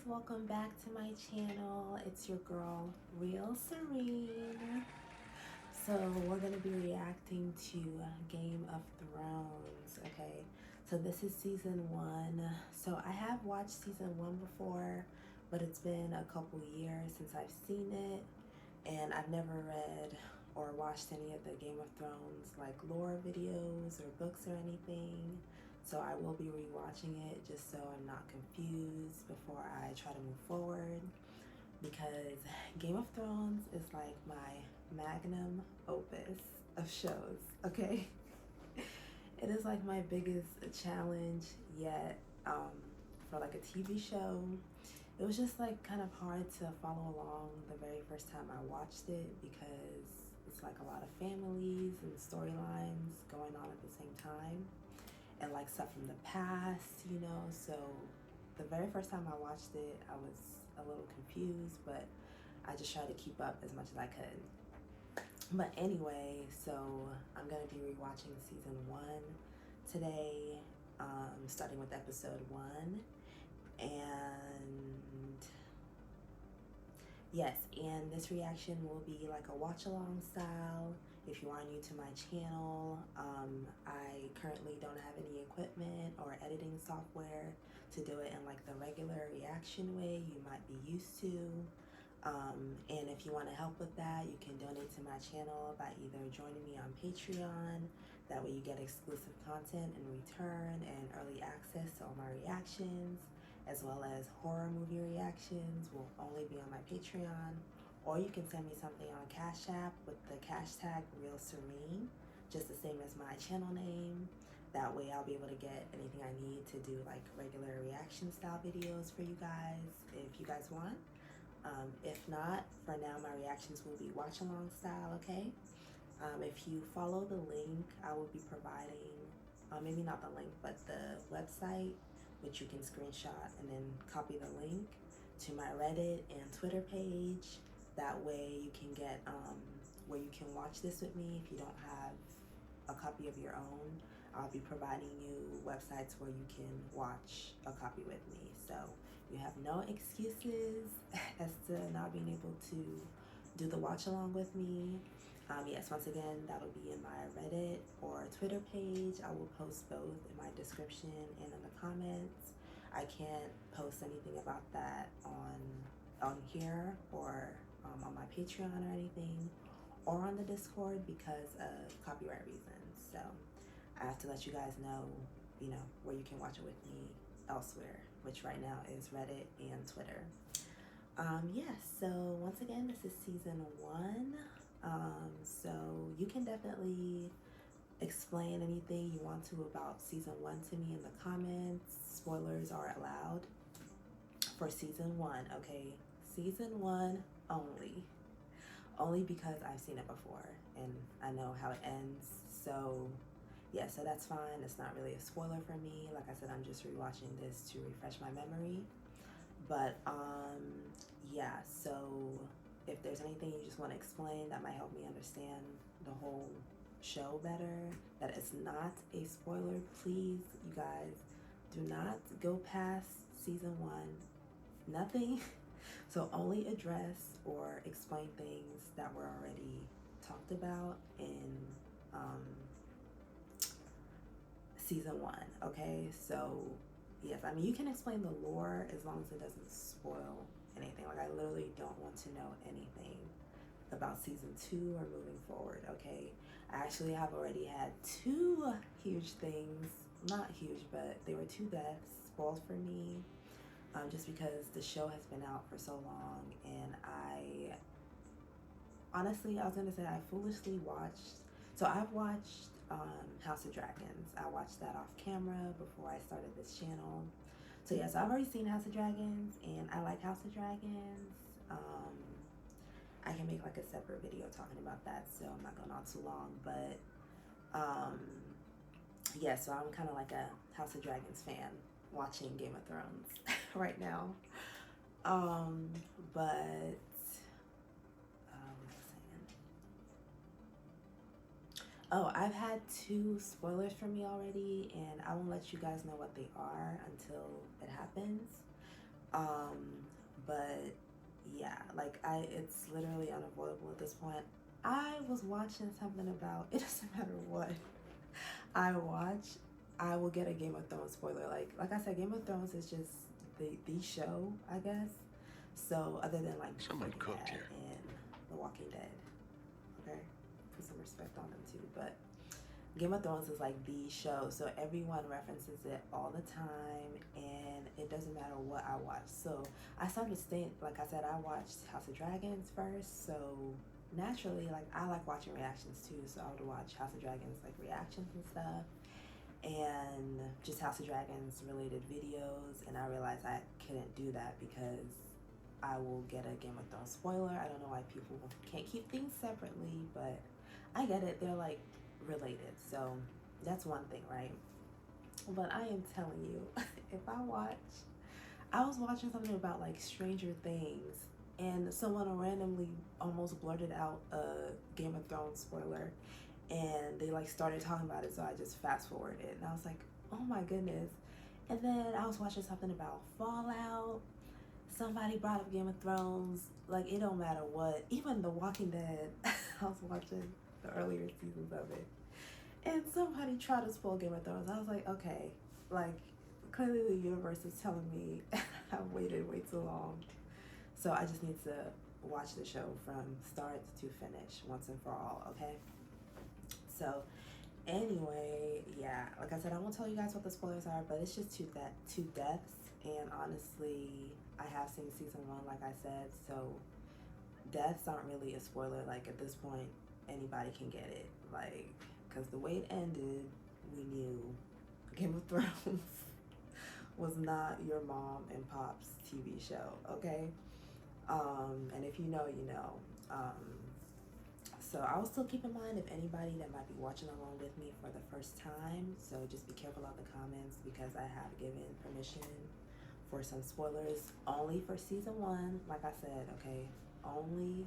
welcome back to my channel. It's your girl, Real Serene. So we're gonna be reacting to Game of Thrones, okay? So this is season 1. So I have watched season 1 before, but it's been a couple years since I've seen it, and I've never read or watched any of the Game of Thrones like lore videos or books or anything. So I will be rewatching it just so I'm not confused before I try to move forward, because Game of Thrones is like my magnum opus of shows, okay? It is like my biggest challenge yet, for like a TV show. It was just like kind of hard to follow along the very first time I watched it, because it's like a lot of families and storylines going on at the same time, and like stuff from the past, so the very first time I watched it, I was a little confused, but I just tried to keep up as much as I could. But anyway, so I'm gonna be rewatching season 1 today, starting with episode 1. And yes, and this reaction will be like a watch along style. If you are new to my channel, I currently don't have any equipment or editing software to do it in like the regular reaction way you might be used to. And if you want to help with that, you can donate to my channel by either joining me on Patreon. That way you get exclusive content in return and early access to all my reactions, as well as horror movie reactions will only be on my Patreon. Or you can send me something on Cash App with the cash tag Real Serene, just the same as my channel name. That way I'll be able to get anything I need to do like regular reaction style videos for you guys if you guys want. If not, for now my reactions will be watch along style, okay? If you follow the link, I will be providing, maybe not the link, but the website, which you can screenshot and then copy the link to my Reddit and Twitter page. That way you can get where you can watch this with me. If you don't have a copy of your own, I'll be providing you websites where you can watch a copy with me. So you have no excuses as to not being able to do the watch along with me. Yes, once again, that'll be in my Reddit or Twitter page. I will post both in my description and in the comments. I can't post anything about that on here or on my Patreon or anything, or on the Discord, because of copyright reasons. So I have to let you guys know, where you can watch it with me elsewhere, which right now is Reddit and Twitter. Yes, so once again, this is season 1. So you can definitely explain anything you want to about season 1 to me in the comments. Spoilers are allowed for season 1, okay? Season 1 only. Only because I've seen it before and I know how it ends. So yeah, so that's fine. It's not really a spoiler for me. Like I said, I'm just rewatching this to refresh my memory. But yeah, so if there's anything you just want to explain that might help me understand the whole show better, that it's not a spoiler, please, you guys, do not go past season 1. Nothing. So only address or explain things that were already talked about in season 1, okay? So yes, I mean, you can explain the lore as long as it doesn't spoil anything. Like, I literally don't want to know anything about season 2 or moving forward, okay? I actually have already had 2 huge things, not huge, but they were 2 deaths spoiled for me, just because the show has been out for so long. And I honestly, I was gonna say, I foolishly watched, so I've watched House of Dragons. I watched that off camera before I started this channel. So yeah, so I've already seen House of Dragons, and I like House of Dragons. I can make like a separate video talking about that, so I'm not going on too long. But yeah, so I'm kind of like a House of Dragons fan watching Game of Thrones right now. But what was I saying? Oh, I've had 2 spoilers for me already, and I won't let you guys know what they are until it happens. But yeah, like it's literally unavoidable at this point. I was watching something about it doesn't matter what I watch, I will get a Game of Thrones spoiler. Like I said, Game of Thrones is just the show, I guess. So other than like Someone Breaking cooked Bad here. and The Walking Dead, okay, put some respect on them too. But Game of Thrones is like the show, so everyone references it all the time, and it doesn't matter what I watch. So I started to think, like I said, I watched House of Dragons first, so naturally, like I like watching reactions too. So I would watch House of Dragons like reactions and stuff, and just House of Dragons related videos. And I realized I couldn't do that because I will get a Game of Thrones spoiler. I don't know why people can't keep things separately, but I get it. They're like related. So that's one thing, right? But I am telling you, if I was watching something about like Stranger Things, and someone randomly almost blurted out a Game of Thrones spoiler, and they like started talking about it, so I just fast forwarded it, and I was like, oh my goodness. And then I was watching something about Fallout. Somebody brought up Game of Thrones. Like it don't matter what. Even The Walking Dead. I was watching the earlier seasons of it, and somebody tried to spoil Game of Thrones. I was like, okay, like clearly the universe is telling me I've waited way too long. So I just need to watch the show from start to finish once and for all, okay? So anyway, yeah, like I said, I won't tell you guys what the spoilers are, but it's just two deaths, and honestly, I have seen season one, like I said, so deaths aren't really a spoiler. Like at this point, anybody can get it, like, because the way it ended, we knew Game of Thrones was not your mom and pop's TV show, okay? And if you know, you know. So I will still keep in mind if anybody that might be watching along with me for the first time. So just be careful of the comments because I have given permission for some spoilers only for season one. Like I said, okay, only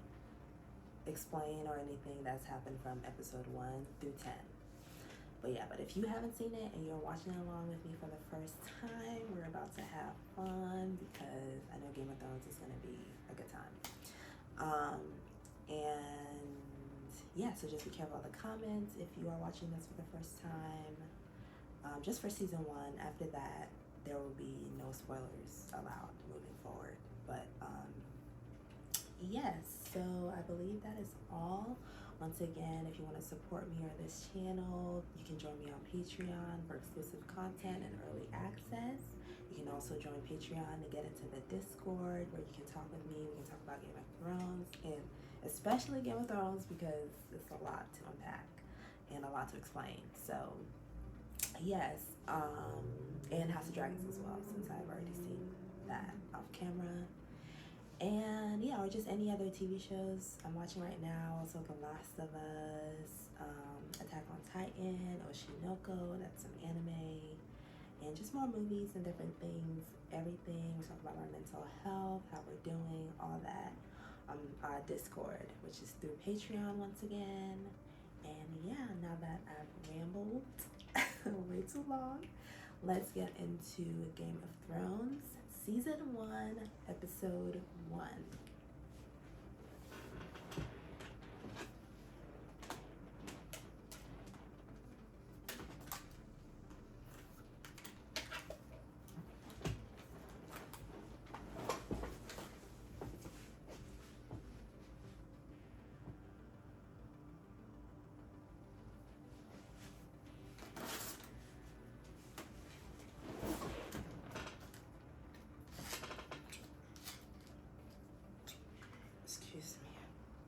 explain or anything that's happened from episode 1 through 10. But yeah, but if you haven't seen it and you're watching along with me for the first time, we're about to have fun because I know Game of Thrones is going to be a good time. And yeah, so just be careful of the comments if you are watching this for the first time. Just for season 1. After that, there will be no spoilers allowed moving forward. But yes, so I believe that is all. Once again, if you want to support me or this channel, you can join me on Patreon for exclusive content and early access. You can also join Patreon to get into the Discord where you can talk with me. We can talk about Game of Thrones, and especially Game of Thrones because it's a lot to unpack and a lot to explain. So yes, and House of Dragons as well, since I've already seen that off camera. And yeah, or just any other TV shows I'm watching right now. So The Last of Us, Attack on Titan, Oshinoko, that's some anime, and just more movies and different things, everything. We talk about our mental health, how we're doing, all that on our Discord, which is through Patreon once again. And yeah, now that I've rambled way too long, let's get into Game of Thrones, Season 1, Episode 1. Excuse me,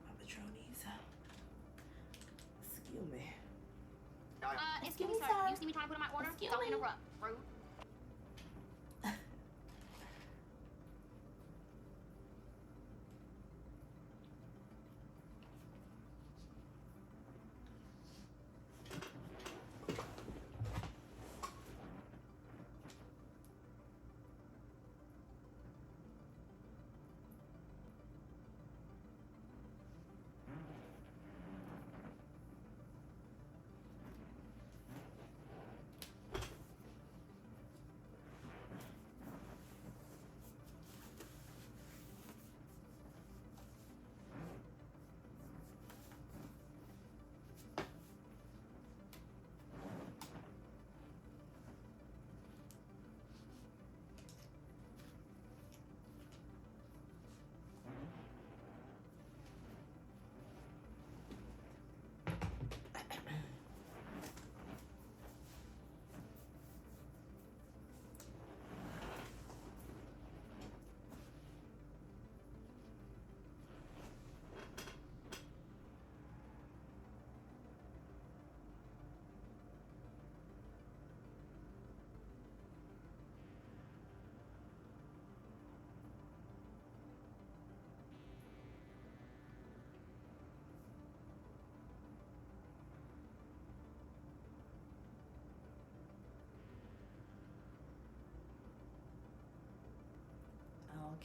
my patronies. Excuse me. Excuse me, sir. sir. You see me trying to put in my order? Excuse Don't me. interrupt. Rude.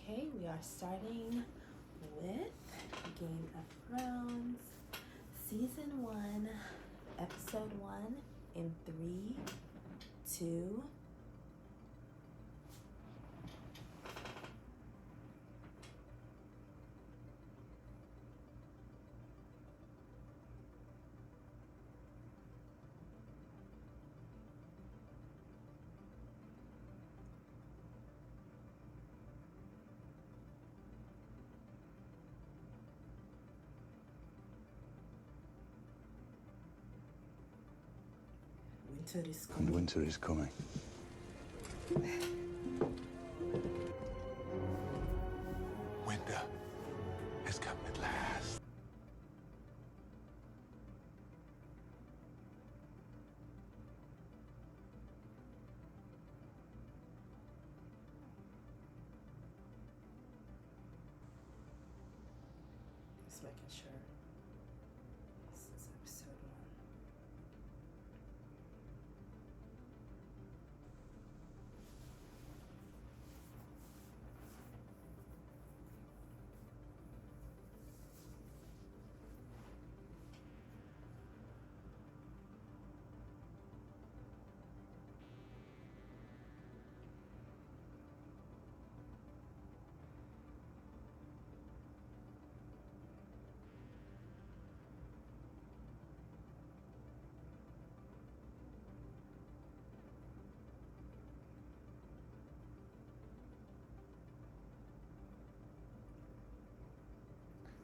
Okay, we are starting with Game of Thrones, Season 1, Episode 1, in 3, 2, Winter is coming. Winter is coming. Winter has come at last. Just making sure. This is Episode 1.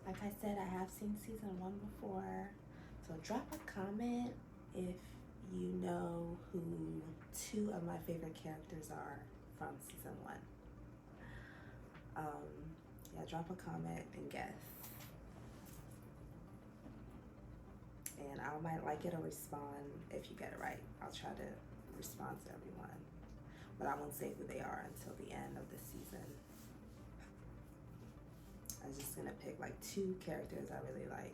Like I said, I have seen Season 1 before, so drop a comment if you know who 2 of my favorite characters are from Season 1. Yeah, drop a comment and guess. And I might like it or respond if you get it right. I'll try to respond to everyone, but I won't say who they are until the end of the season. I'm just gonna pick like 2 characters I really like.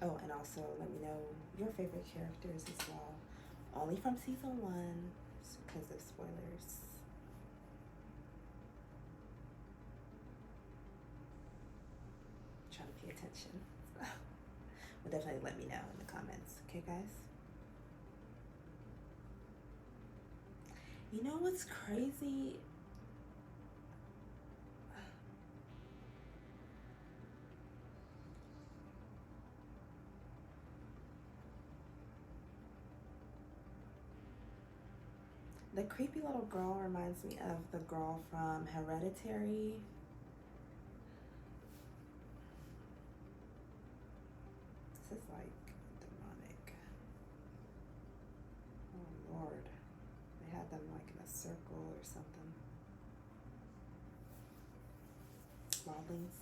Oh, and also let me know your favorite characters as well. Only from Season 1, because of spoilers. Try to pay attention. But definitely let me know in the comments. Okay, guys? You know what's crazy? The creepy little girl reminds me of the girl from Hereditary. This is like demonic. Oh Lord. They had them like in a circle or something. Wildlings.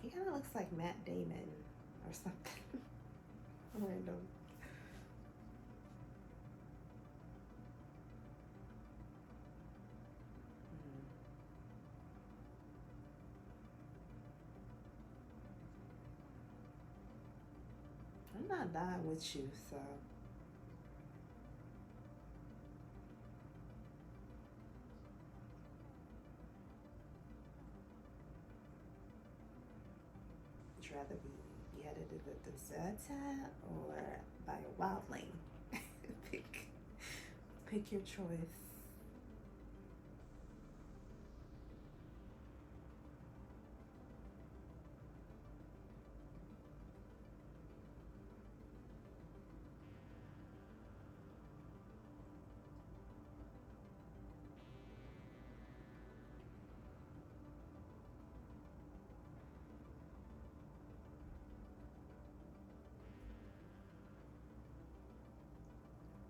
He kind of looks like Matt Damon or something. Random. I'm not dying with you, so. Would you rather be beheaded in a deserter or by a wildling? Pick your choice.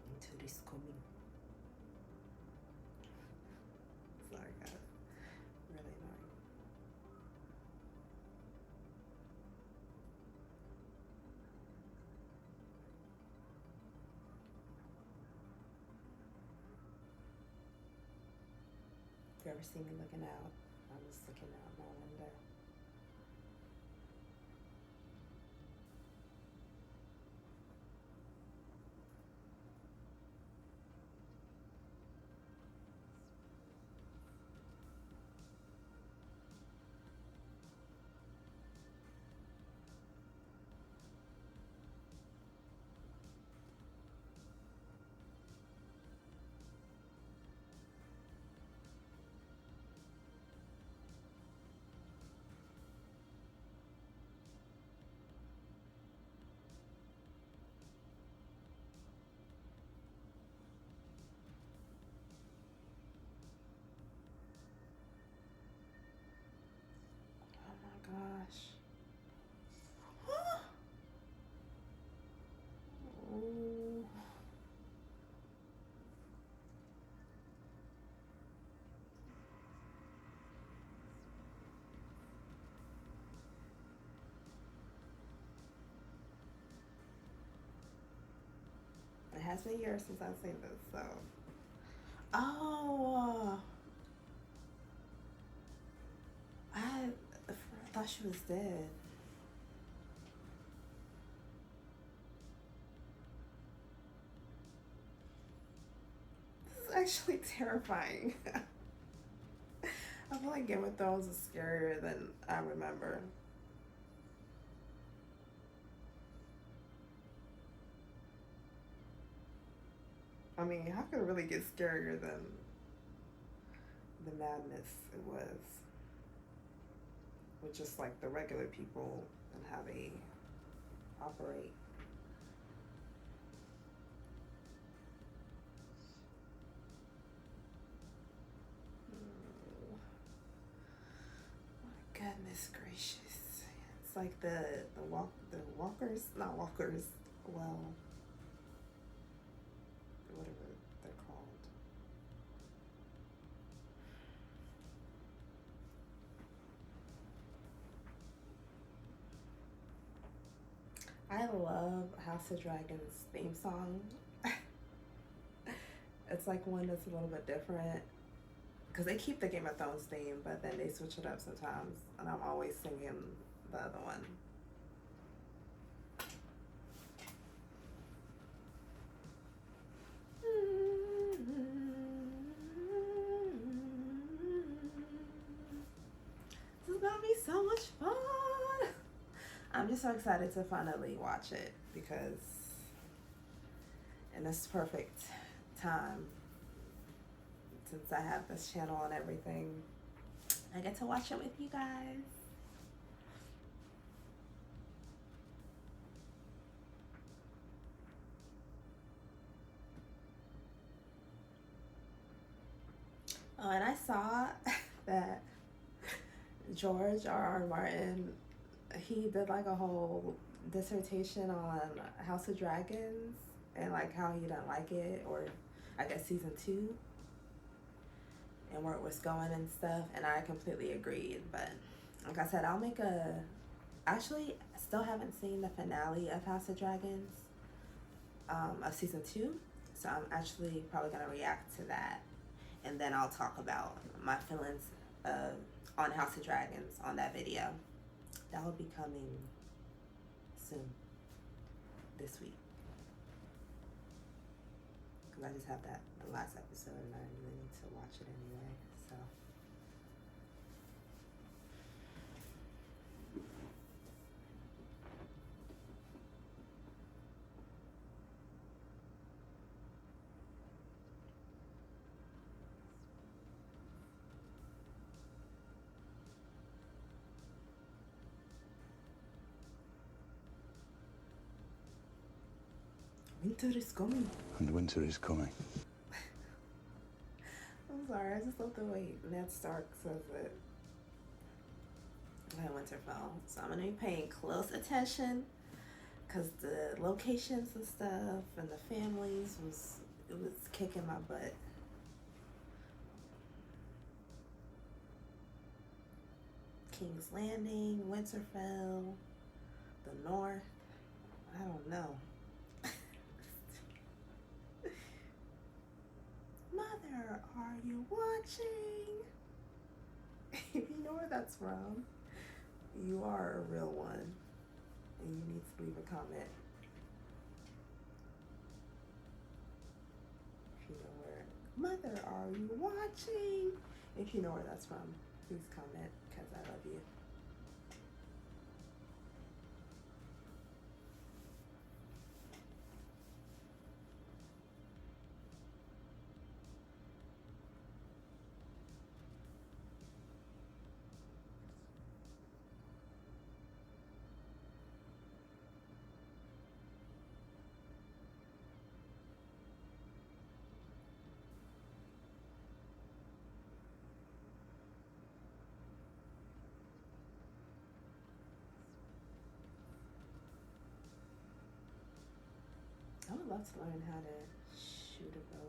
Winter is coming. Sorry, guys. Really annoying. you ever see me looking out, I'm just looking out my window. Oh my gosh. Ooh. It has been years since I've seen this, so. Oh, I thought she was dead. This is actually terrifying. I feel like Game of Thrones is scarier than I remember. I mean, how could it really get scarier than the madness it was with just like the regular people and how they operate? My goodness gracious! It's like the walkers, not walkers. Well, whatever they're called. I love House of Dragons theme song. It's like one that's a little bit different because they keep the Game of Thrones theme, but then they switch it up sometimes, and I'm always singing the other one. This is gonna be so much fun. I'm just so excited to finally watch it because in this perfect time, since I have this channel and everything, I get to watch it with you guys. Oh, and I saw that George R.R. Martin, he did like a whole dissertation on House of Dragons and like how he didn't like it, or I guess season 2 and where it was going and stuff, and I completely agreed. But like I said, I'll make a, actually still haven't seen the finale of House of Dragons, of season 2, so I'm actually probably gonna react to that, and then I'll talk about my feelings on House of Dragons on that video. That will be coming soon, this week, because I just have that the last episode and I really need to watch it anyway, so. Winter is coming. And winter is coming. I'm sorry, I just love the way Ned Stark says it. By Winterfell. So I'm gonna be paying close attention because the locations and stuff and the families was kicking my butt. King's Landing, Winterfell, the North. I don't know. Mother, are you watching? If you know where that's from, you are a real one. And you need to leave a comment. If you know where. Mother, are you watching? If you know where that's from, please comment, because I love you. I would love to learn how to shoot a bow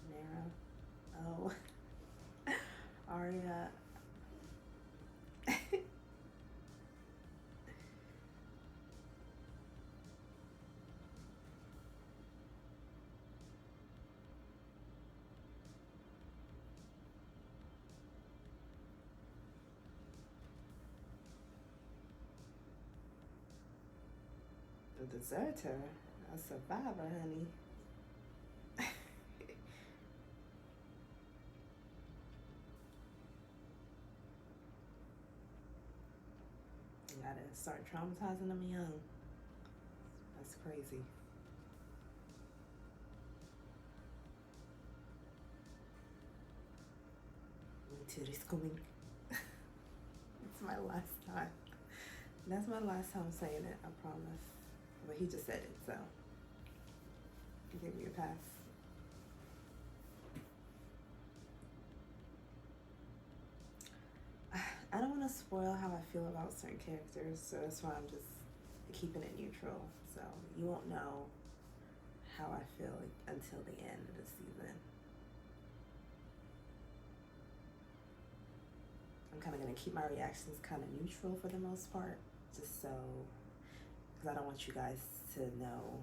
and arrow. Oh, Aria. The deserter, a survivor, honey. You gotta start traumatizing them young. That's crazy. Winter is coming. It's my last time. That's my last time saying it, I promise. But he just said it, so give me a pass. I don't want to spoil how I feel about certain characters, so that's why I'm just keeping it neutral. So you won't know how I feel until the end of the season. I'm kind of going to keep my reactions kind of neutral for the most part, just so, because I don't want you guys to know.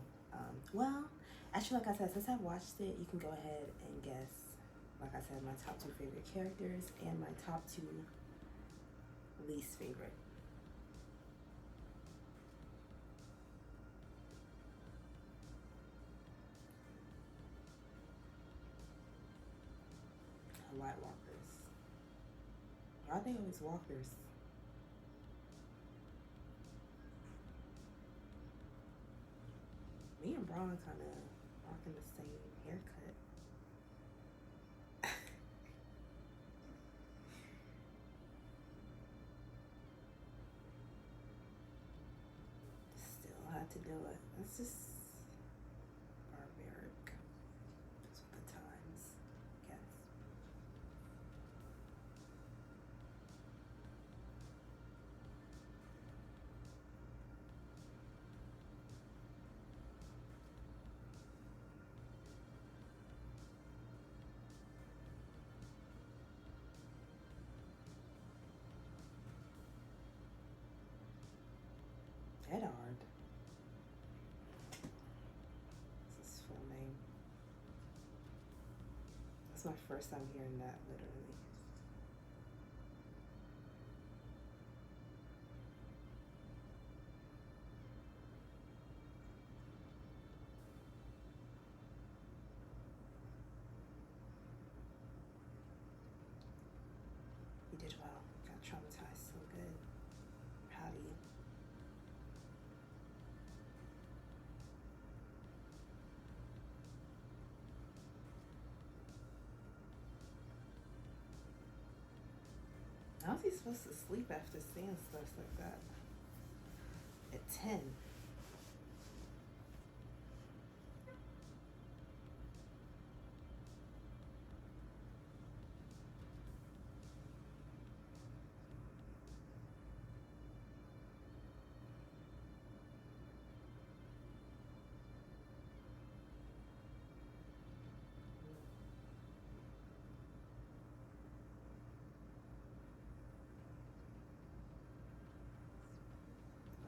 Well, actually, like I said, since I've watched it, you can go ahead and guess, like I said, my top 2 favorite characters and my top 2 least favorite. White Walkers. Why are they always walkers? Me and Braun kind of rocking the same haircut. Still had to do it. That's just barbaric. Just with the times, I guess. Edard. That's his full name. That's my first time hearing that, literally. You did well. Got traumatized so good. Proud of you. How's he supposed to sleep after seeing stuff like that? At 10.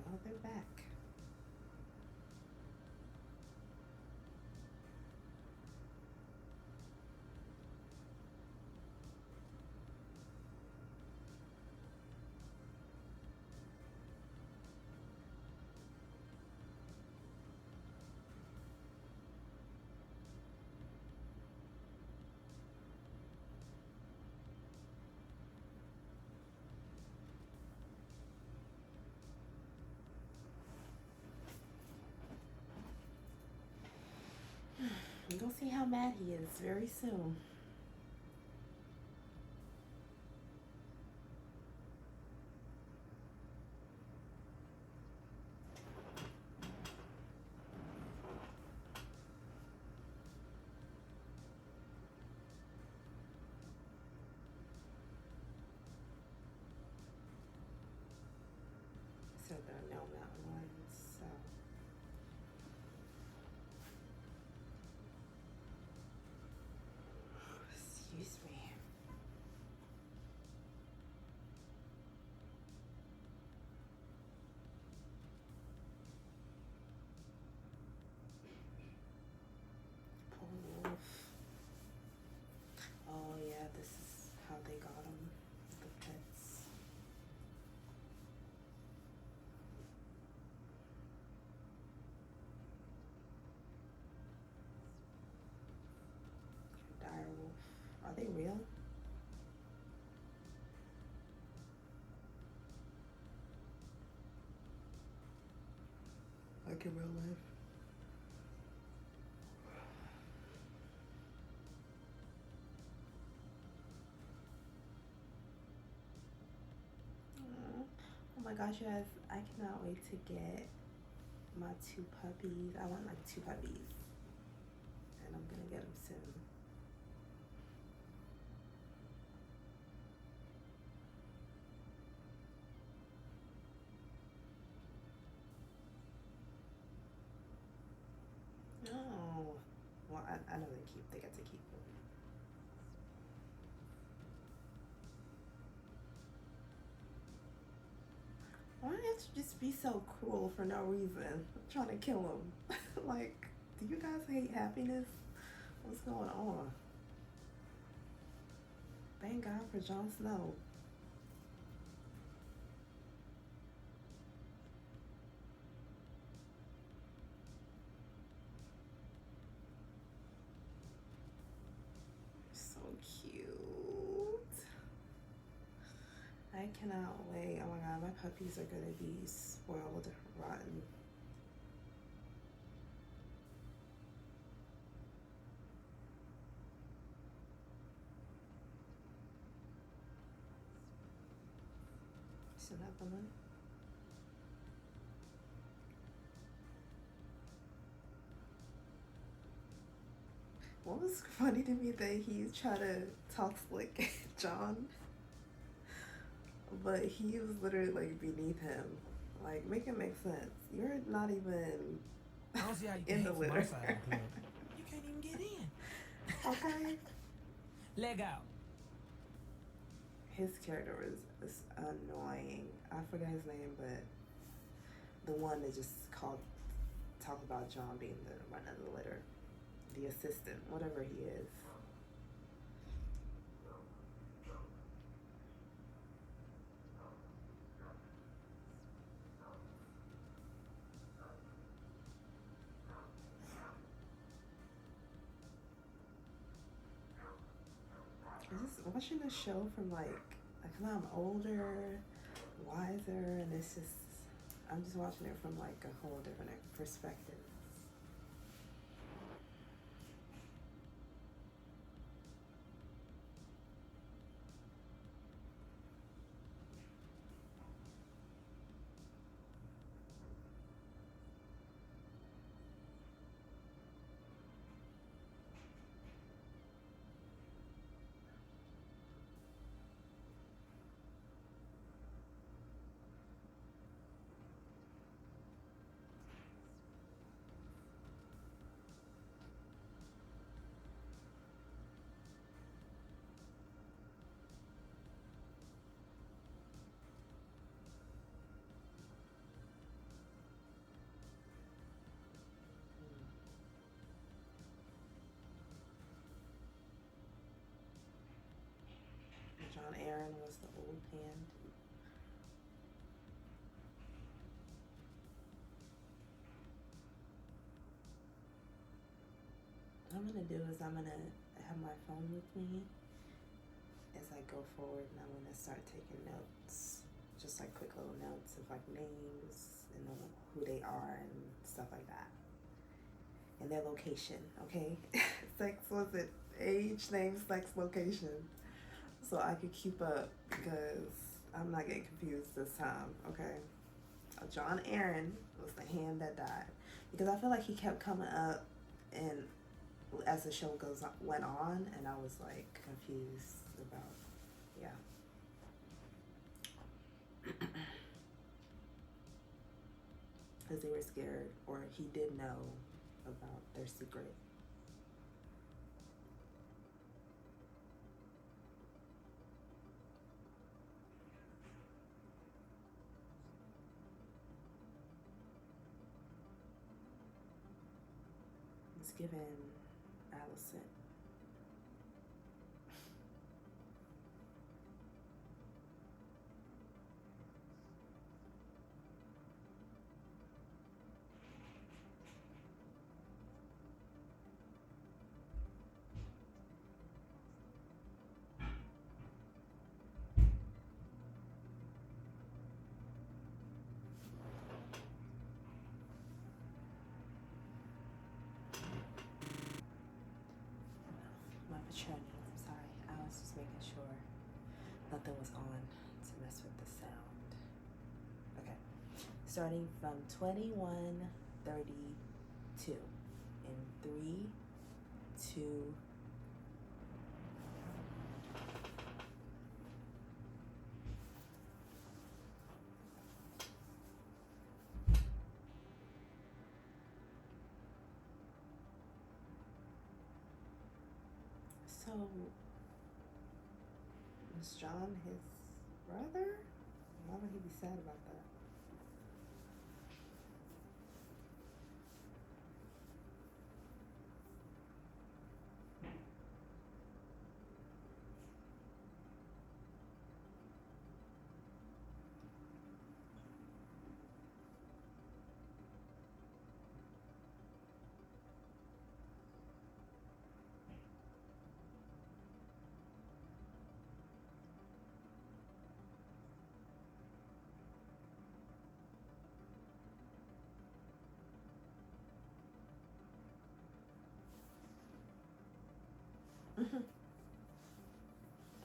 Well, they're back. how mad he is very soon. So there are no mountain lions, so. Excuse me. Poor wolf. Oh yeah, this is how they got him. The pets. Dire wolf. Are they real? Like in real life. Oh my gosh, you guys, I cannot wait to get my 2 puppies. I want like 2 puppies. And I'm gonna get them soon. Oh. Well, I know they get to keep them. Why do you have to just be so cruel for no reason? Trying to kill him. Like, do you guys hate happiness? What's going on? Thank God for Jon Snow. So cute. I cannot wait. Oh my God, my puppies are gonna be spoiled rotten. Is another one? What was funny to me that he tried to talk slick at John, but he was literally like beneath him. Like, make it make sense. You're not even I don't see how you in can the hate from litter. my side of the club. You can't even get in. Okay. Leg out. His character is annoying. I forget his name, but the one that just talked about John being the run of the litter, the assistant, whatever he is. I'm just watching the show from like I'm older, wiser, and it's just I'm just watching it from like a whole different perspective. John Aaron was the old hand. What I'm gonna do is I'm gonna have my phone with me as I go forward, and I'm gonna start taking notes, just like quick little notes of like names and who they are and stuff like that. and their location, okay? Sex was it age, name, sex, location. So I could keep up because I'm not getting confused this time, okay? John Aaron was the hand that died. Because I feel like he kept coming up and as the show went on, and I was like confused about, yeah. Because they were scared, or he did know about their secret. It's given Allison. My patronus, I'm sorry. I was just making sure nothing was on to mess with the sound. Okay. Starting from 21:32 in 3, 2. So, was John his brother? Why would he be sad about that?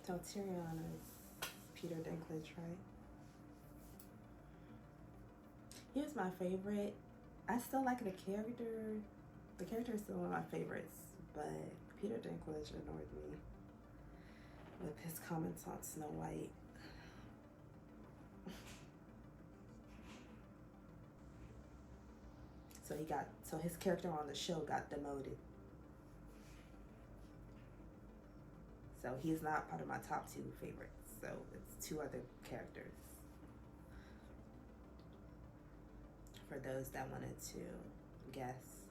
So Tyrion is Peter Dinklage, right? He was my favorite. I still like the character. The character is still one of my favorites, but Peter Dinklage annoyed me with his comments on Snow White. So his character on the show got demoted. So he's not part of my top 2 favorites. So it's 2 other characters. For those that wanted to guess.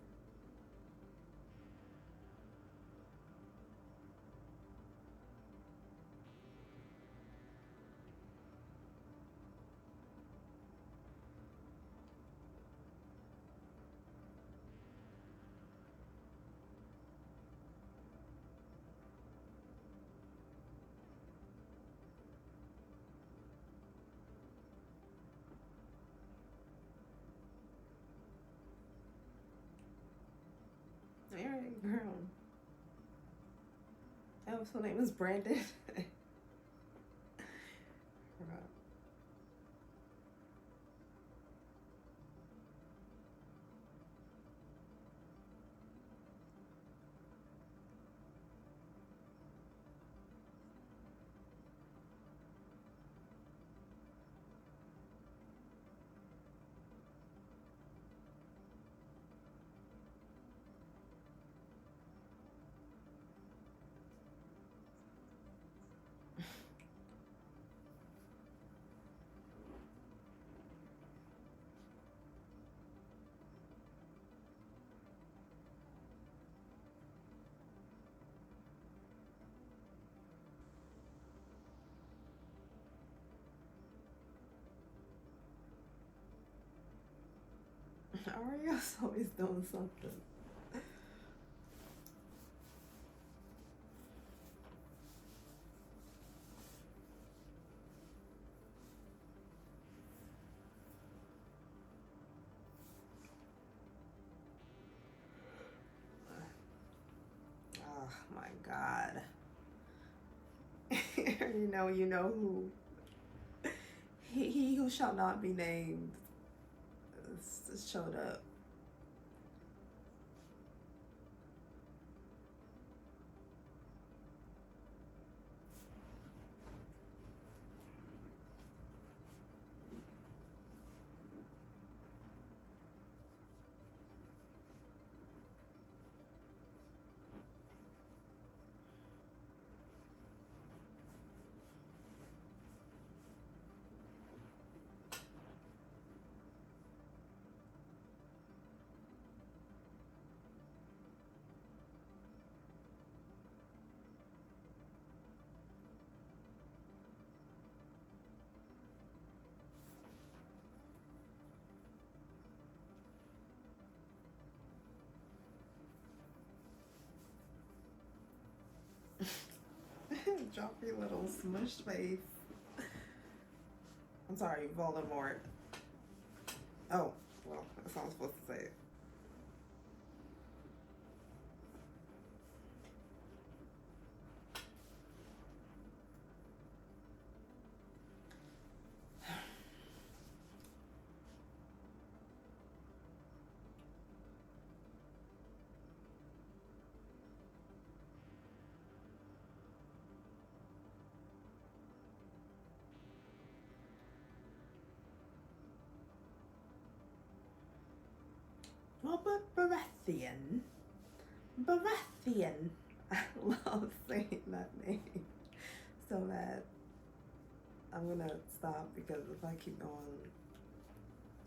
Alright, girl. Oh, so name is Brandon. Ariel's always doing something. You know who. He who shall not be named showed up. Drop your little smushed face. I'm sorry, Voldemort. Oh, well, that's how I'm supposed to say it. Robert Baratheon. Baratheon. I love saying that name so bad. I'm gonna stop because if I keep going,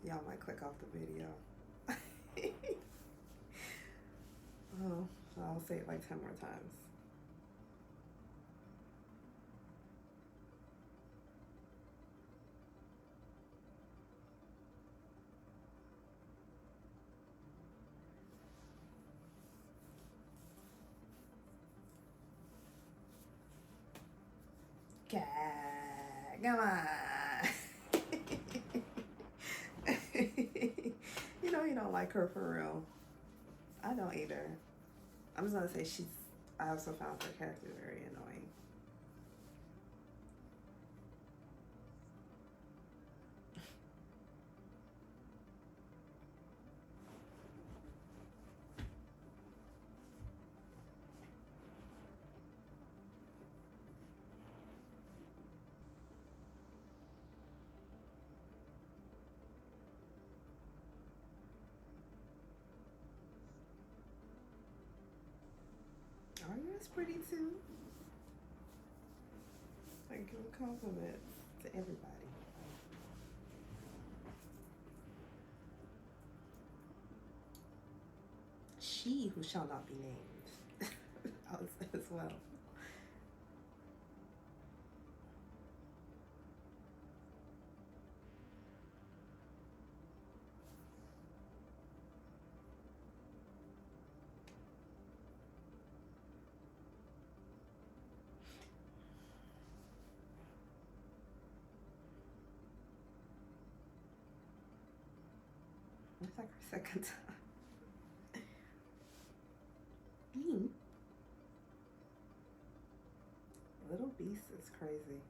y'all might click off the video. Oh, so I'll say it like 10 more times. Come on. You know you don't like her for real. I don't either. I'm just gonna say I also found her character very annoying. Arya's pretty too. I give a compliment to everybody. She who shall not be named. As well. It's like her second time. Bean. Little Beast is crazy.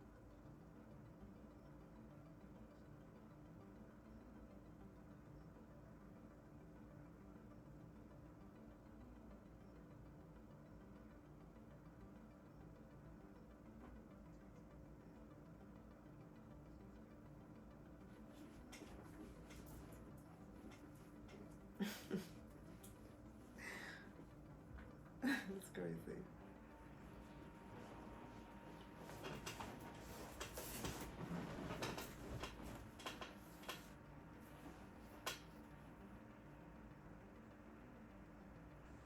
It's crazy.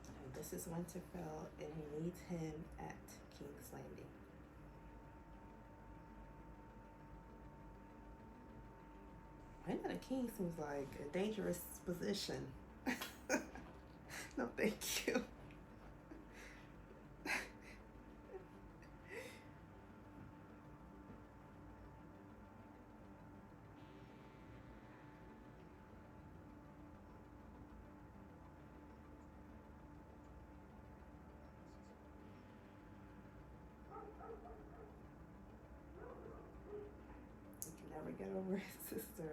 And this is Winterfell, and he needs him at King's Landing. Being a king seems like a dangerous position. No, thank you. never get over his sister.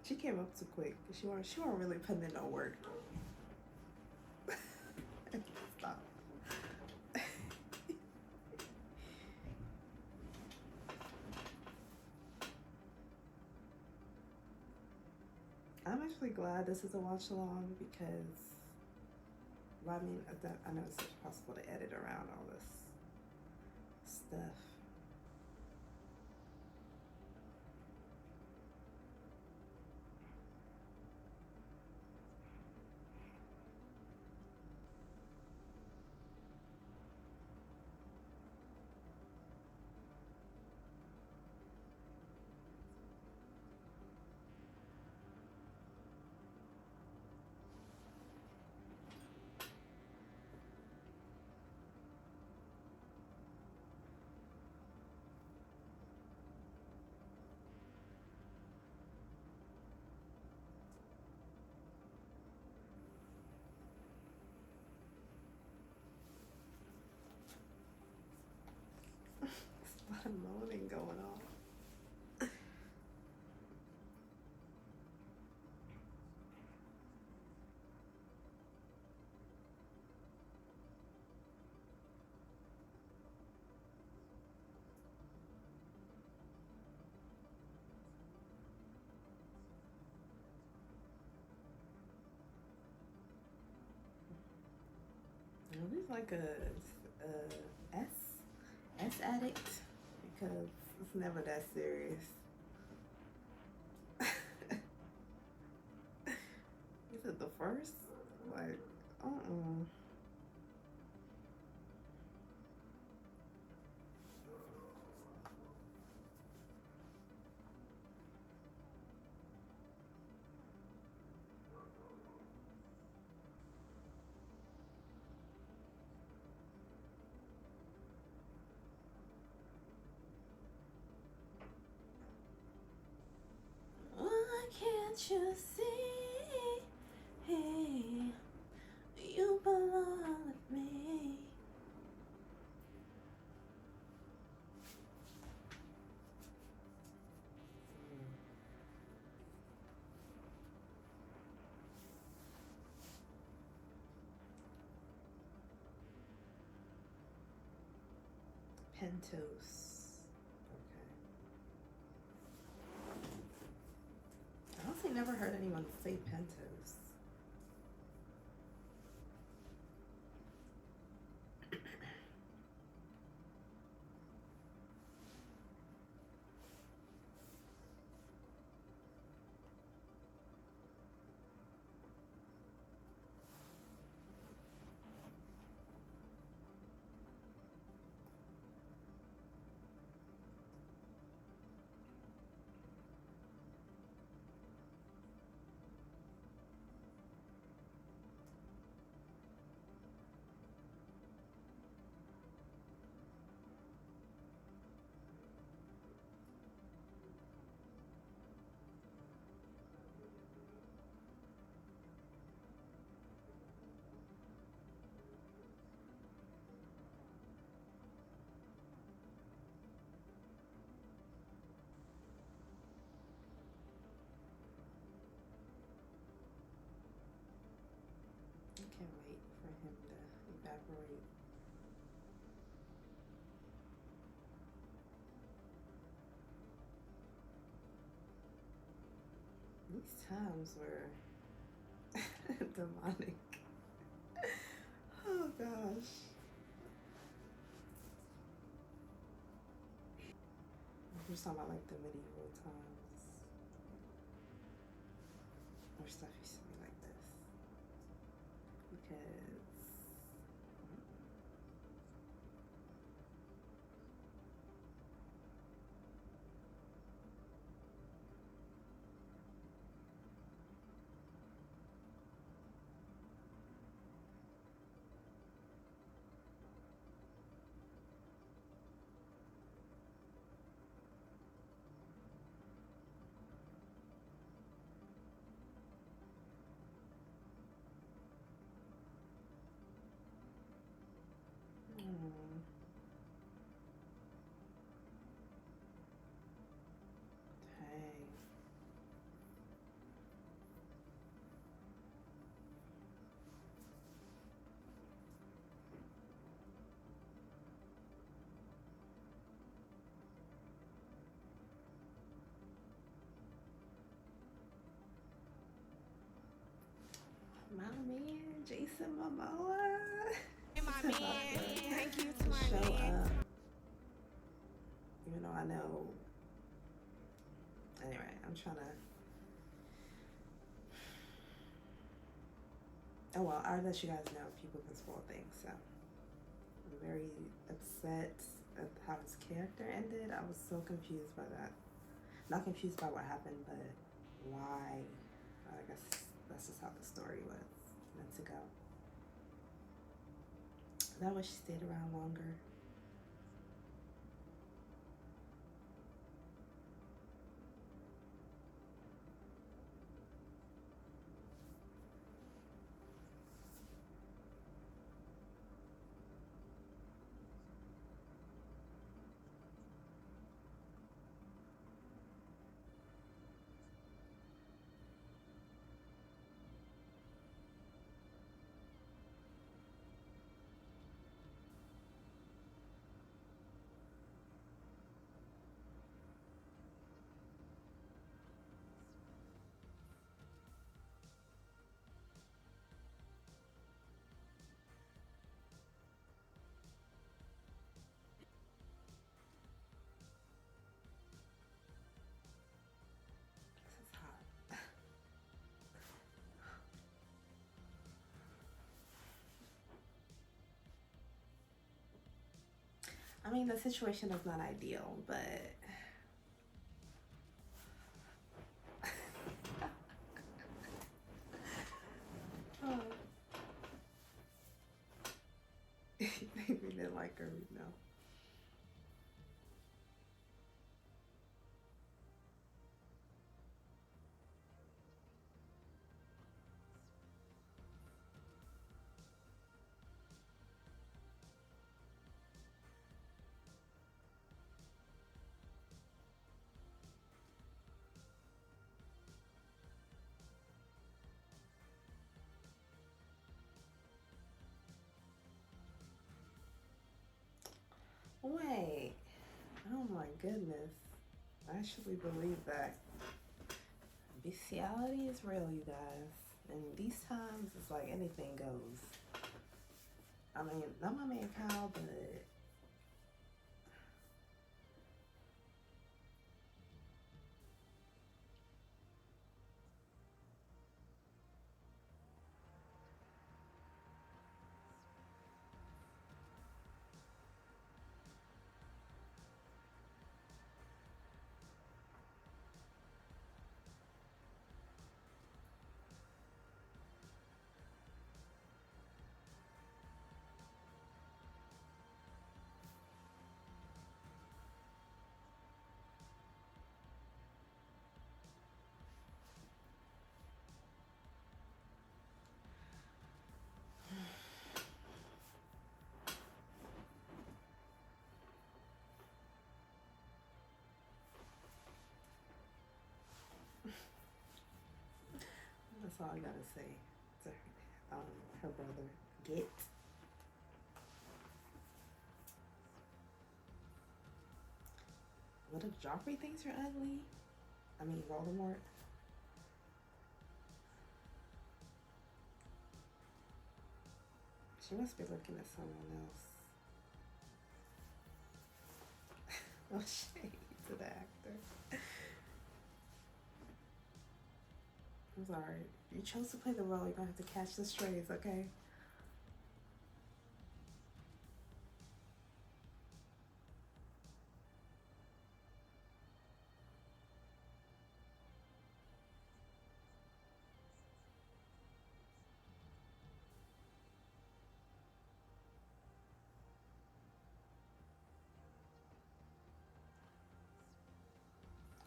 She came up too quick. She weren't really putting in no work. Stop. I'm actually glad this is a watch along because, well, I mean, I know it's possible to edit around all this stuff. There's a lot of moaning going on. He's like a S addict because it's never that serious. Is it the first? Like, why can't you see? Hey, you belong with me. Pentos. Okay. I honestly never heard anyone say Pentos. I can't wait for him to evaporate. These times were demonic. Oh gosh. We're talking about like the medieval times where stuff used to be like this. Because Jason Momoa. Hey, my It's man. about to Thank you to my show man. up. Even though I know. Anyway, I'm trying to. Oh well, I'll let you guys know if people can spoil things. So I'm very upset at how his character ended. I was so confused by that. Not confused by what happened, but why. I guess that's just how the story was meant to go. I wish she stayed around longer. This is hot. I mean, the situation is not ideal, but oh. We didn't like her, no. Wait. Oh my goodness. I actually believe that bestiality is real, you guys. And these times, it's like anything goes. I mean, not my man Kyle, but that's all I gotta say to her brother. Get. What if Joffrey thinks you're ugly? I mean, Voldemort. She must be looking at someone else. No shade to the actor. I'm sorry. You chose to play the role. You're gonna have to catch the strays, okay?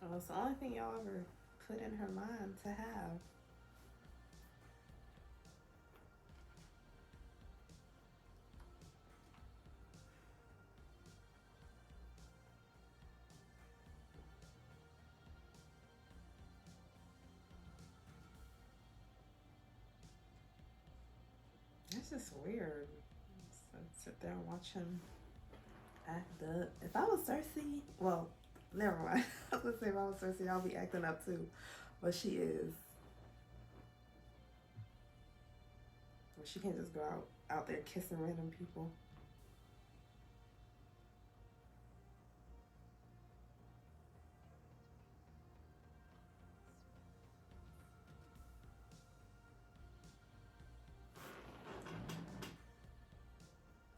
Oh, it's the only thing y'all ever put in her mind to have. That's just weird. So sit there and watch him act up. If I was Cersei, well, never mind. I was gonna say if I was Cersei, I'll be acting up too. But she is. She can't just go out there kissing random people.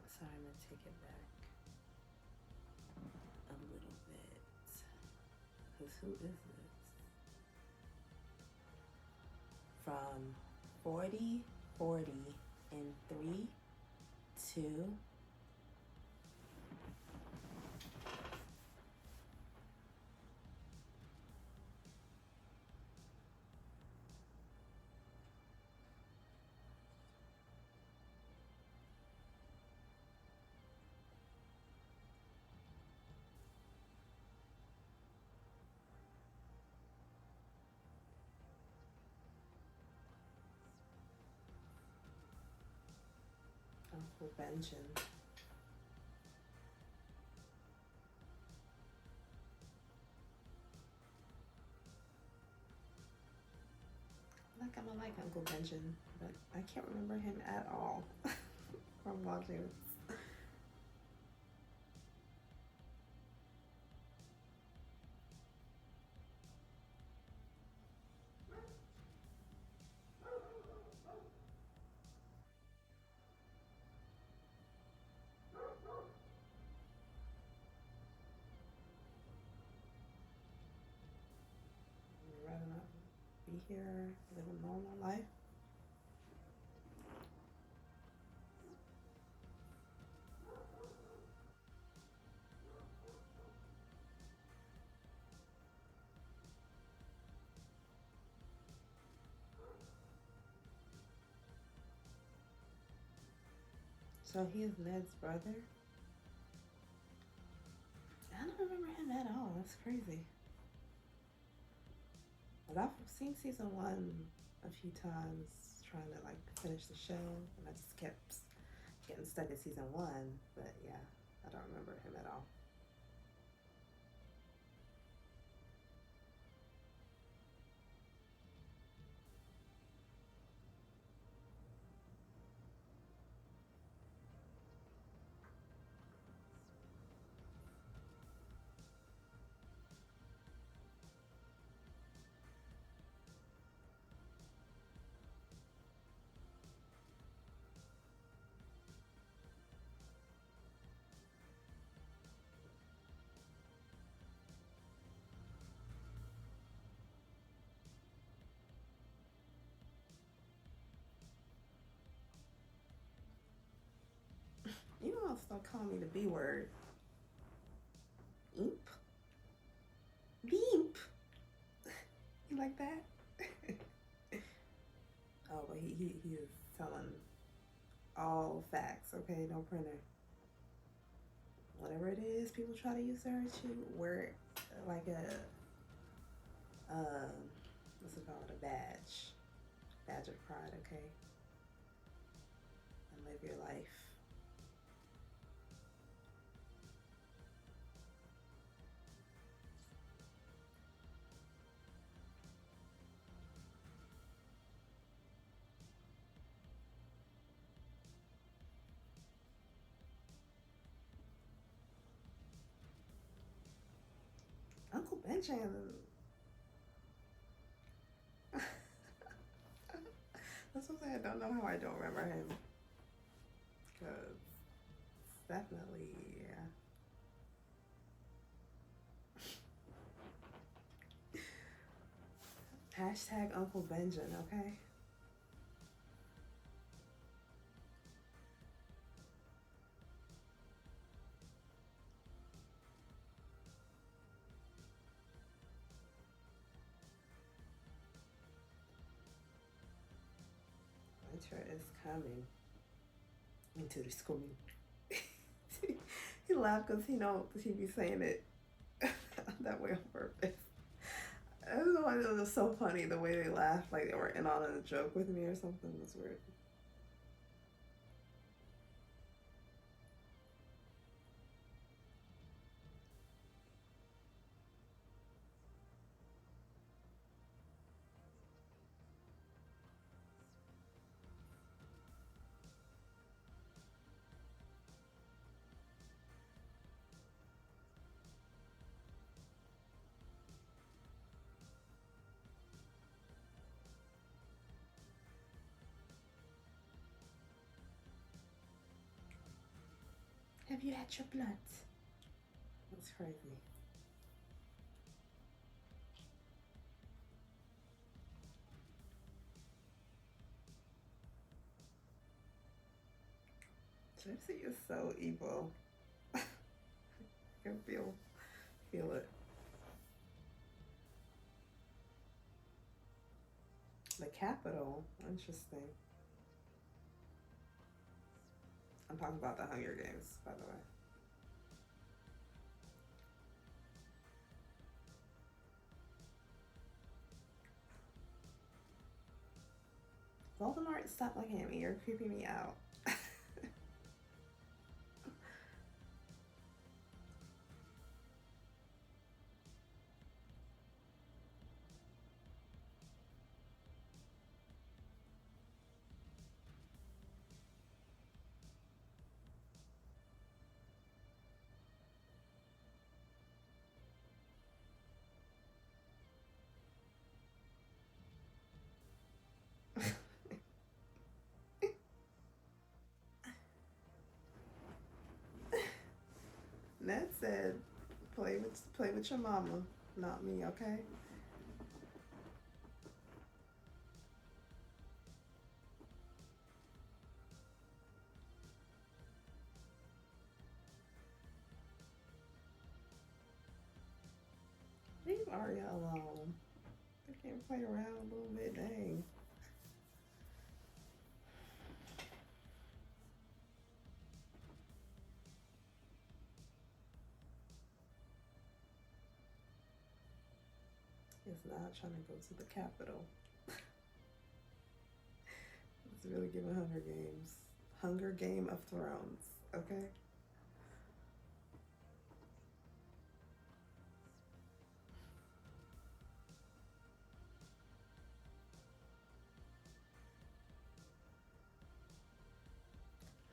So I'm gonna take it back a little bit. Cause who is this? From 40, 40, and 3, 2. Uncle Benjamin. I'm gonna like Uncle Benjamin, but I can't remember him at all from watching this. I'd rather not be here, live a normal life. So he is Ned's brother? I don't remember him at all. That's crazy. But I've seen season 1 a few times trying to like finish the show, and I just kept getting stuck in season 1. But yeah, I don't remember him at all. You know, I'll start calling me the B word. Imp? Beep. You like that? Oh, but he is telling all facts, okay? No printer. Whatever it is people try to use to hurt you, wear it like a, what's it called? A badge. Badge of pride, okay? And live your life. Uncle Benjamin. That's what I'm saying. I don't know how I don't remember him. Because definitely, yeah. Hashtag Uncle Benjamin, okay? Winter is coming. Winter is coming. He laughed because he knows he be saying it that way on purpose. It was so funny the way they laughed, like they were in on a joke with me or something. It was weird. Have you had your blood? That's crazy. Gypsy is so evil. I can feel it. The capital, interesting. I'm talking about the Hunger Games, by the way. Voldemort, stop looking at me. You're creeping me out. Ned said, play with your mama, not me, okay? Leave Arya alone. I can't play around a little bit, dang. It's not trying to go to the capital. It's really giving Hunger Games. Hunger Game of Thrones, okay?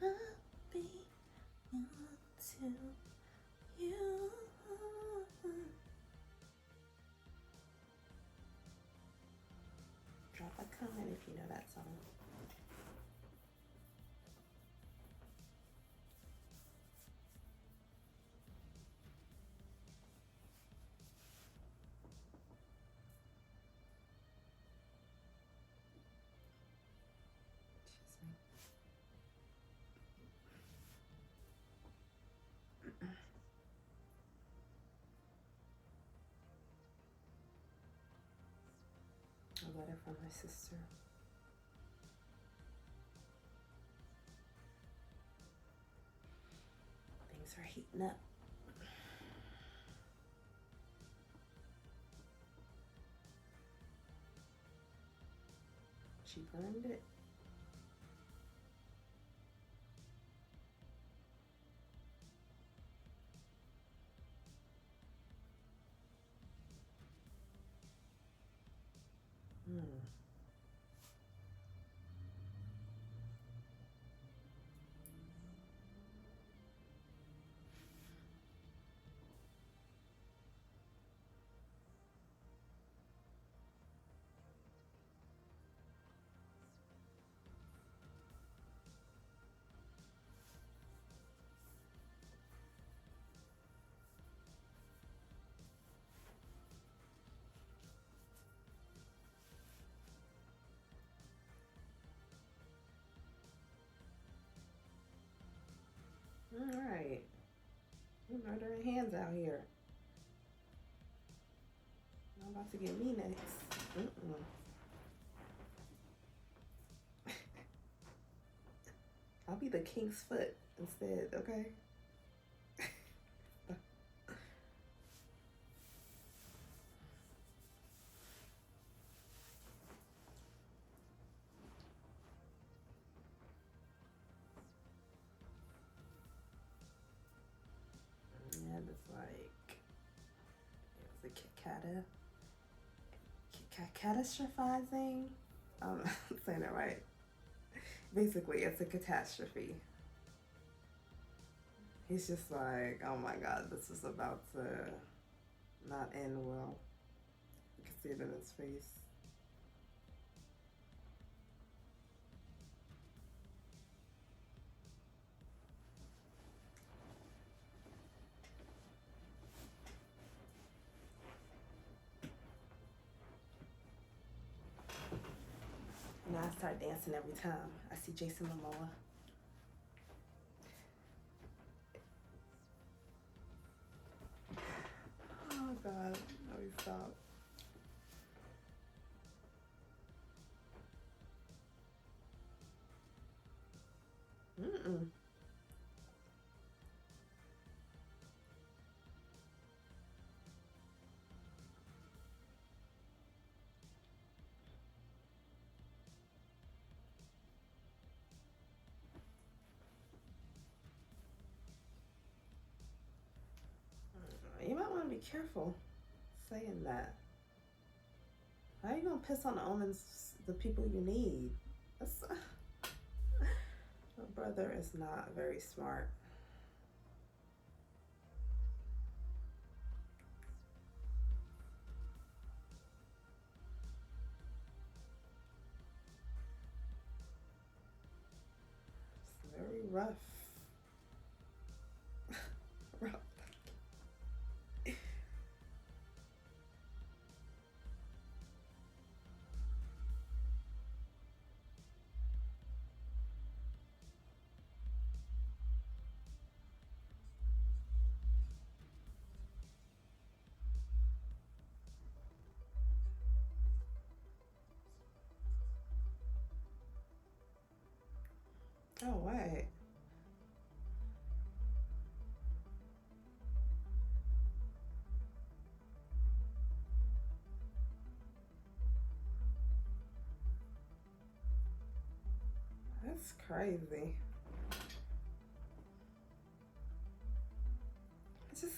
I'll be on to you. Drop a comment if you know that song. A letter from my sister. Things are heating up. She burned it. All right. Murdering hands out here. I'm about to get me next. I'll be the king's foot instead, okay? And it's like, it's a catastrophizing. I'm not saying it right. Basically, it's a catastrophe. He's just like, oh my God, this is about to not end well. You can see it in his face. I start dancing every time I see Jason Momoa. Oh God, let me stop. Mm-mm. You might want to be careful saying that. How are you gonna piss on the omens, the people you need? That's, my brother is not very smart. It's very rough. Rough. Oh wait. That's crazy. I just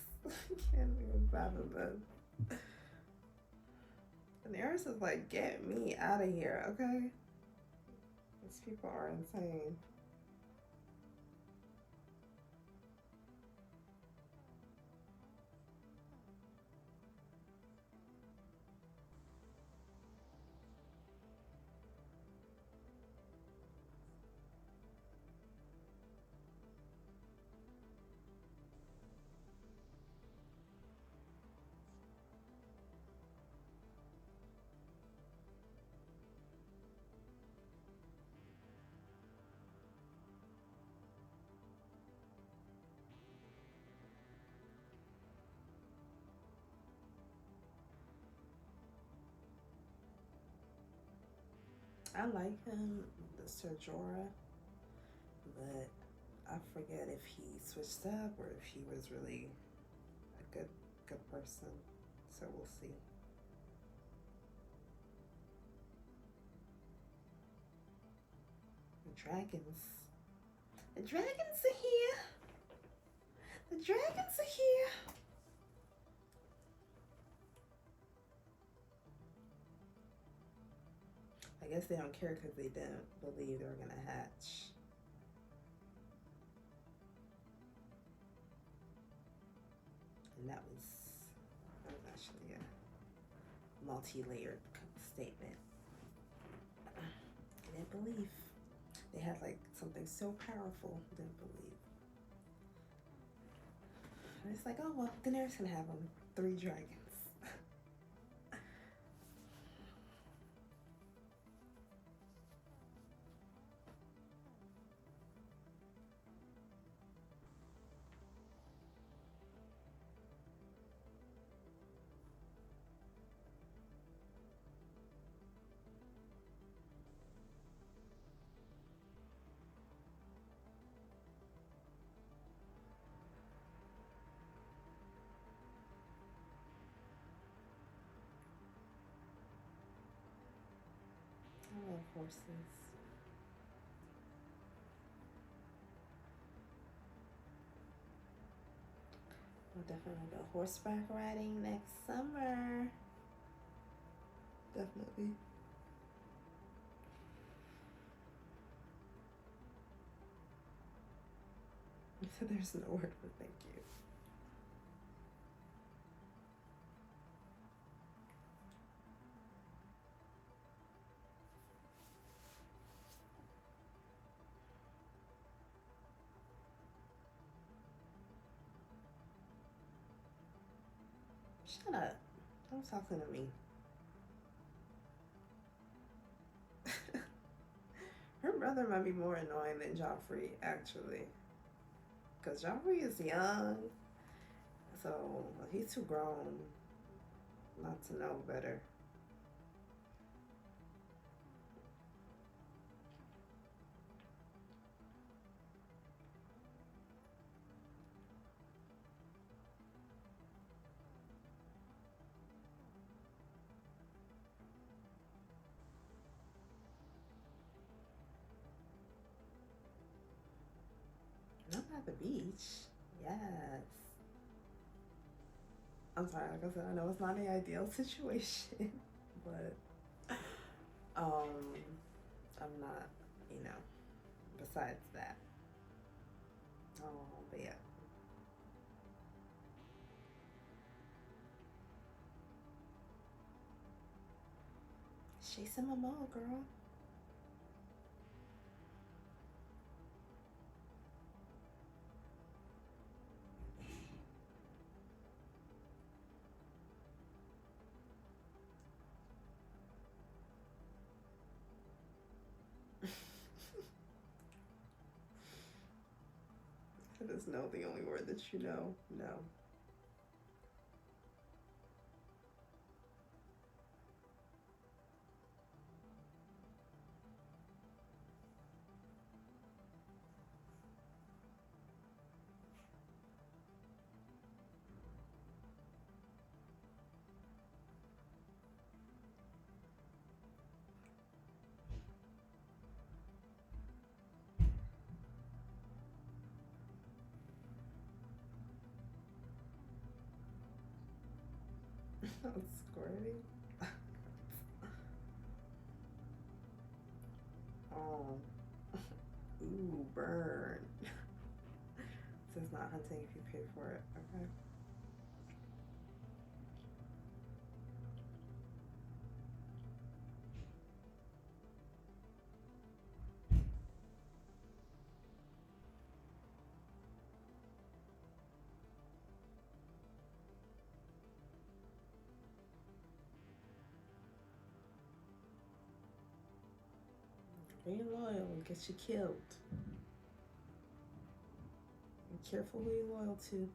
can't even fathom this. And Eris is like, get me out of here, okay? These people are insane. I like him, the Sir Jorah, but I forget if he switched up or if he was really a good person. So we'll see. The dragons. The dragons are here. The dragons are here. I guess they don't care because they didn't believe they were gonna hatch. And that was actually a multi-layered statement. They didn't believe. They had like something so powerful, didn't believe. And it's like, oh well, Daenerys can have them. 3 dragons. I love horses. We'll definitely go horseback riding next summer. Definitely. There's no word for thank you. Shut up. Don't talk to me. Her brother might be more annoying than Joffrey, actually. Because Joffrey is young, so he's too grown not to know better. I'm at the beach. Yes. I'm sorry, like I said, I know it's not the ideal situation, but I'm not, you know, besides that. But yeah. Chasing my mom, girl. That is no the only word that you know. No. Squirting. Oh. Ooh, burn. So it's not hunting if you pay for it. Okay. Being loyal will get you killed. Be careful who you're loyal to.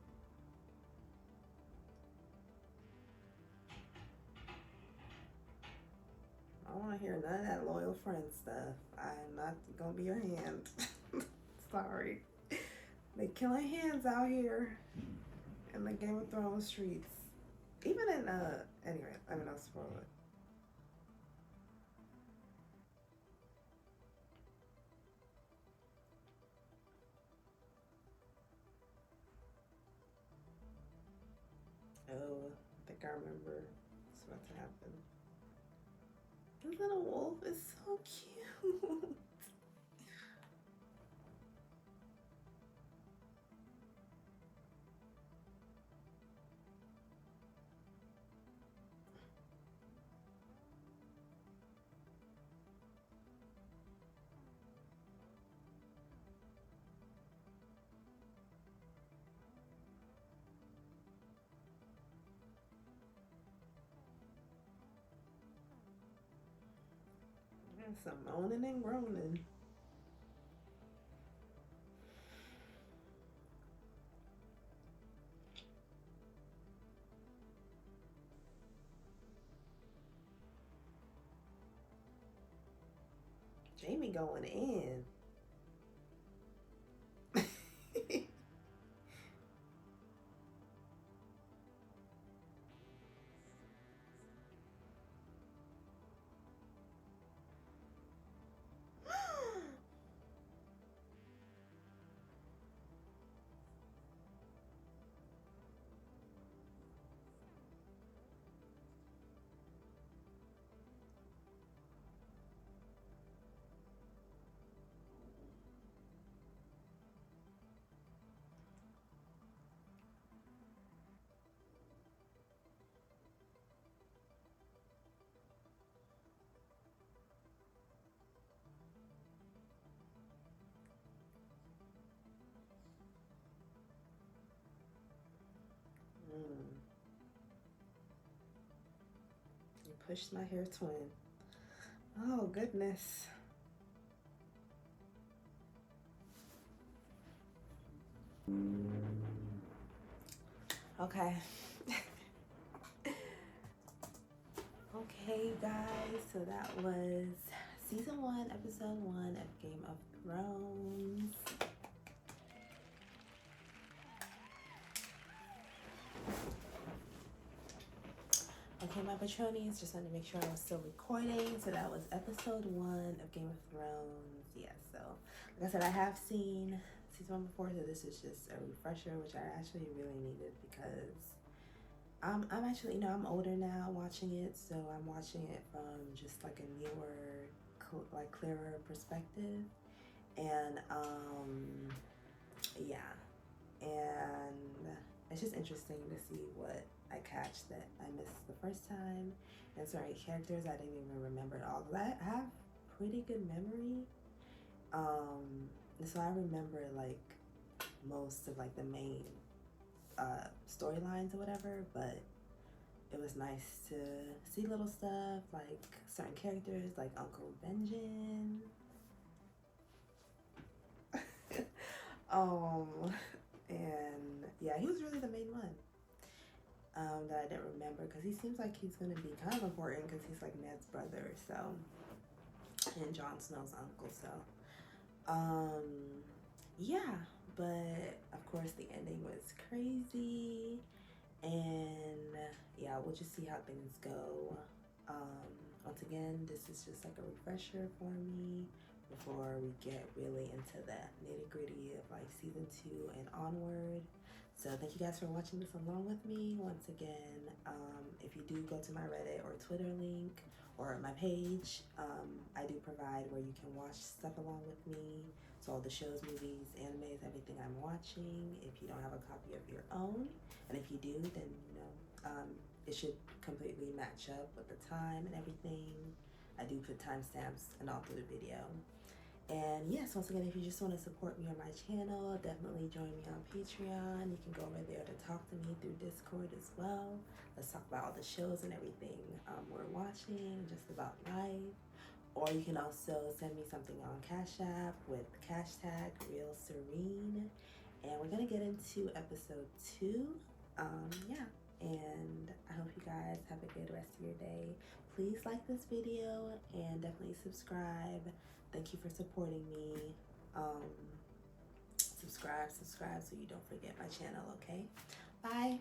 I don't want to hear none of that loyal friend stuff. I'm not gonna be your hand. Sorry. They killing hands out here in the Game of Thrones streets. Even in anyway, I mean I'll spoil it. Oh, I think I remember what's about to happen. The little wolf is so cute. Some moaning and groaning. Jamie going in. You pushed my hair twin. Oh, goodness. Okay. Okay, guys, so that was season 1, episode 1 of Game of Thrones. Okay, my Patronians, just wanted to make sure I was still recording. So that was episode 1 of Game of Thrones. Yes, so like I said, I have seen season 1 before, so this is just a refresher, which I actually really needed because I'm actually, I'm older now watching it, so I'm watching it from just like a newer, like clearer perspective. And yeah, and it's just interesting to see what I catch that I missed the first time, and certain characters I didn't even remember at all. Cause I have pretty good memory, and so I remember like most of like the main storylines or whatever. But it was nice to see little stuff like certain characters, like Uncle Benjen. And yeah, he was really the main one. That I didn't remember because he seems like he's gonna be kind of important because he's like Ned's brother, so, and Jon Snow's uncle, so, yeah. But of course, the ending was crazy, and yeah, we'll just see how things go. Once again, this is just like a refresher for me before we get really into the nitty-gritty of like season 2 and onward. So thank you guys for watching this along with me. Once again, if you do go to my Reddit or Twitter link or my page, I do provide where you can watch stuff along with me. So all the shows, movies, animes, everything I'm watching, if you don't have a copy of your own. And if you do, then, it should completely match up with the time and everything. I do put timestamps and all through the video. And yes, once again, if you just want to support me on my channel, definitely join me on Patreon. You can go over there to talk to me through Discord as well. Let's talk about all the shows and everything we're watching, just about life. Or you can also send me something on Cash App with hashtag Real Serene. And we're going to get into episode 2. Yeah. And I hope you guys have a good rest of your day. Please like this video and definitely subscribe. Thank you for supporting me. Subscribe so you don't forget my channel, okay? Bye.